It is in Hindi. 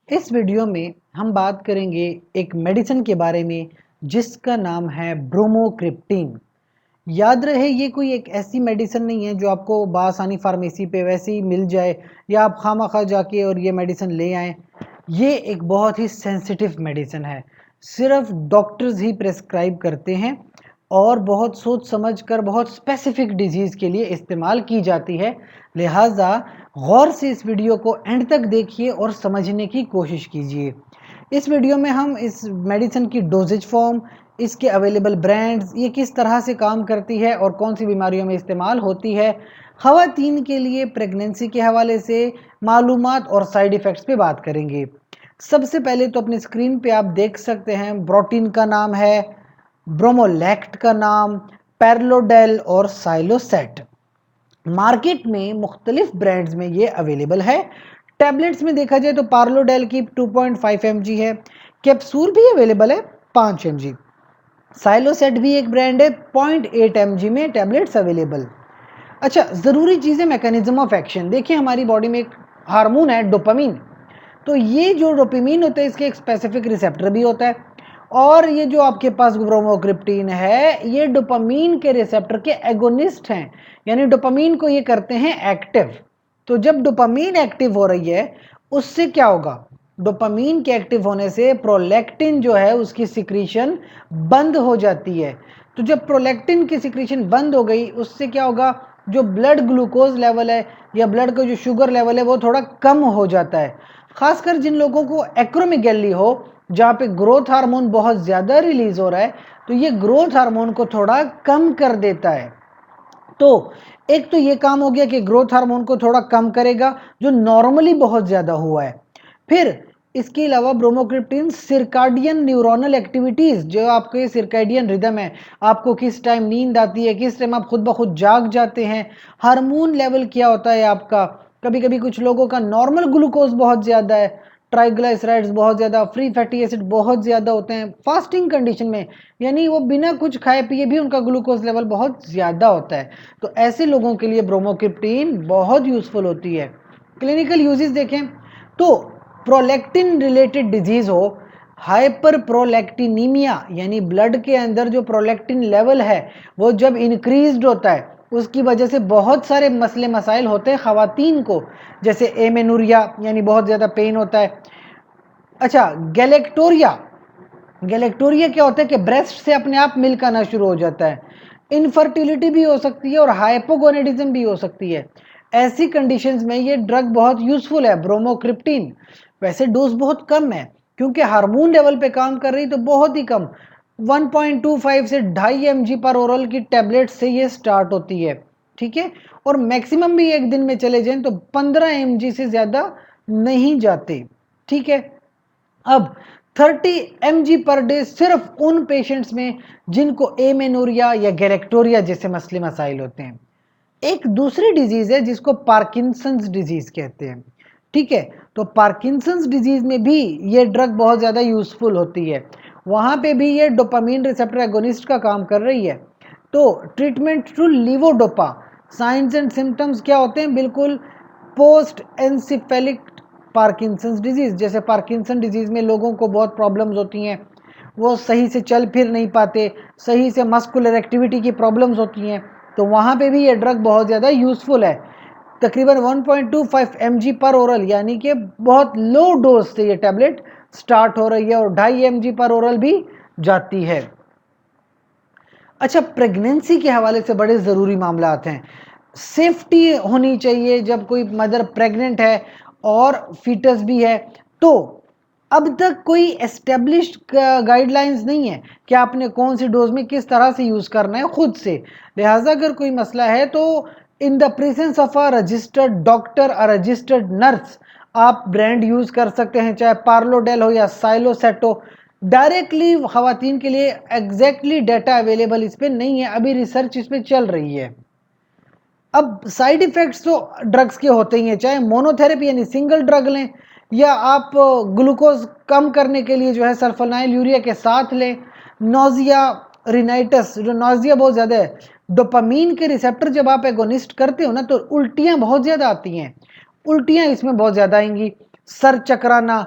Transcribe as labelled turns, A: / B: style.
A: इस वीडियो में हम बात करेंगे एक मेडिसिन के बारे में जिसका नाम है ब्रोमोक्रिप्टीन। याद रहे, ये कोई एक ऐसी मेडिसिन नहीं है जो आपको बासानी फार्मेसी पे वैसे ही मिल जाए या आप खामखा जाके और ये मेडिसिन ले आएँ। ये एक बहुत ही सेंसिटिव मेडिसिन है, सिर्फ डॉक्टर्स ही प्रेस्क्राइब करते हैं और बहुत सोच समझ कर बहुत स्पेसिफिक डिजीज़ के लिए इस्तेमाल की जाती है। लिहाजा गौर से इस वीडियो को एंड तक देखिए और समझने की कोशिश कीजिए। इस वीडियो में हम इस मेडिसिन की डोजेज फॉर्म, इसके अवेलेबल ब्रांड्स, ये किस तरह से काम करती है और कौन सी बीमारियों में इस्तेमाल होती है, ख़वातीन के लिए प्रेगनेंसी के हवाले से मालूमात और साइड इफ़ेक्ट्स पे बात करेंगे। सबसे पहले तो अपनी स्क्रीन पे आप देख सकते हैं ब्रोटीन का नाम है, ब्रोमोलैक्ट का नाम, पैरलोडेल और साइलोसेट। मार्केट में मुख्तलिफ ब्रांड्स में ये अवेलेबल है। टैबलेट्स में देखा जाए तो पार्लोडेल की 2.5 mg है, कैप्सूल भी अवेलेबल है 5 mg। साइलोसेट भी एक ब्रांड है, 0.8 mg में टैबलेट्स अवेलेबल। अच्छा, ज़रूरी चीज़ें, मैकेनिज्म ऑफ एक्शन देखिए। हमारी बॉडी में एक हार्मोन है डोपामीन, तो ये जो डोपामीन होता है इसके एक स्पेसिफिक रिसेप्टर भी होता है और ये जो आपके पास ब्रोमोक्रिप्टीन है ये डोपामीन के रिसेप्टर के एगोनिस्ट हैं, यानी डोपामीन को ये करते हैं एक्टिव। तो जब डोपामीन एक्टिव हो रही है उससे क्या होगा, डोपामीन के एक्टिव होने से प्रोलैक्टिन जो है उसकी सिक्रीशन बंद हो जाती है। तो जब प्रोलैक्टिन की सिक्रीशन बंद हो गई उससे क्या होगा, जो ब्लड ग्लूकोज लेवल है या ब्लड का जो शुगर लेवल है वो थोड़ा कम हो जाता है। खासकर जिन लोगों को एक्रोमेगैली हो, जहाँ पे ग्रोथ हार्मोन बहुत ज़्यादा रिलीज हो रहा है, तो ये ग्रोथ हार्मोन को थोड़ा कम कर देता है। तो एक तो ये काम हो गया कि ग्रोथ हार्मोन को थोड़ा कम करेगा जो नॉर्मली बहुत ज़्यादा हुआ है। फिर इसके अलावा ब्रोमोक्रिप्टीन सिरकाडियन न्यूरोनल एक्टिविटीज़, जो आपके ये सिरकाडियन रिदम है, आपको किस टाइम नींद आती है, किस टाइम आप खुद ब खुद जाग जाते हैं, हार्मोन लेवल क्या होता है आपका। कभी कभी कुछ लोगों का नॉर्मल ग्लूकोज बहुत ज़्यादा है, ट्राइग्लाइसराइड्स बहुत ज़्यादा, फ्री फैटी एसिड बहुत ज़्यादा होते हैं फास्टिंग कंडीशन में, यानी वो बिना कुछ खाए पिए भी उनका ग्लूकोज लेवल बहुत ज़्यादा होता है। तो ऐसे लोगों के लिए ब्रोमोक्रिप्टीन बहुत यूज़फुल होती है। क्लिनिकल यूजेस देखें तो प्रोलैक्टिन रिलेटेड डिजीज़ हो, हाइपर प्रोलैक्टिनीमिया यानी ब्लड के अंदर जो प्रोलैक्टिन लेवल है वो जब इंक्रीज्ड होता है उसकी वजह से बहुत सारे मसले मसाइल होते हैं ख़वातीन को, जैसे एमेनूरिया यानी बहुत ज़्यादा पेन होता है। अच्छा, गैलेक्टोरिया, गैलेक्टोरिया क्या होता है कि ब्रेस्ट से अपने आप मिल्क आना शुरू हो जाता है। इनफर्टिलिटी भी हो सकती है और हाइपोगोनेडिज्म भी हो सकती है। ऐसी कंडीशंस में ये ड्रग बहुत यूज़फुल है ब्रोमोक्रिप्टीन। वैसे डोज बहुत कम है क्योंकि हार्मोन लेवल पे काम कर रही, तो बहुत ही कम 1.25 से 2.5 mg पर ओरल की टैबलेट से ये स्टार्ट होती है, ठीक है। और मैक्सिमम भी एक दिन में चले जाएं तो 15 mg से ज़्यादा नहीं जाते, ठीक है। अब 30 mg पर डे सिर्फ उन पेशेंट्स में जिनको एमेनोरिया या गैलेक्टोरिया जैसे मसले मसाइल होते हैं। एक दूसरी डिजीज़ है जिसको पार्किंसंस डिजीज़ कहते हैं, ठीक है। तो पार्किंसंस डिजीज़ में भी ये ड्रग बहुत ज़्यादा यूज़फुल होती है, वहाँ पे भी ये डोपामीन रिसेप्टर एगोनिस्ट का काम कर रही है। तो treatment to levodopa, signs and symptoms क्या होते हैं, बिल्कुल पोस्ट एनसिफेलिक पार्किंसंस डिजीज़। जैसे पार्किंसन डिजीज़ में लोगों को बहुत प्रॉब्लम्स होती हैं, वो सही से चल फिर नहीं पाते, सही से मस्कुलर एक्टिविटी की प्रॉब्लम्स होती हैं, तो वहाँ पे भी ये ड्रग बहुत ज़्यादा यूज़फुल है। तकरीबन 1.25 mg पर ओरल, यानी कि बहुत लो डोज से ये टैबलेट स्टार्ट हो रही है और 2.5 mg पर ओरल भी जाती है। अच्छा, प्रेगनेंसी के हवाले से बड़े ज़रूरी मामलात हैं। सेफ्टी होनी चाहिए जब कोई मदर प्रेग्नेंट है और फीटस भी है। तो अब तक कोई एस्टेब्लिश्ड गाइडलाइंस नहीं है कि आपने कौन सी डोज में किस तरह से यूज़ करना है खुद से। लिहाजा अगर कोई मसला है तो in the presence of a registered doctor, a registered nurse, आप ब्रांड यूज़ कर सकते हैं, चाहे पार्लोडेल हो या साइलोसेट हो। डायरेक्टली ख़वातीन के लिए एग्जैक्टली डाटा अवेलेबल इस पर नहीं है, अभी रिसर्च इस पर चल रही है। अब साइड इफ़ेक्ट्स तो ड्रग्स के होते ही हैं, चाहे मोनोथेरेपी यानी सिंगल ड्रग लें या आप ग्लूकोज कम करने के लिए जो है सल्फोनाइल यूरिया के साथ लें। नोजिया, रिनाइटस, जो नोजिया बहुत ज़्यादा है, डोपामीन के रिसेप्टर जब आप एगोनिस्ट करते हो ना तो उल्टियाँ बहुत ज़्यादा आती हैं, उल्टियाँ इसमें बहुत ज़्यादा आएंगी। सर चकराना,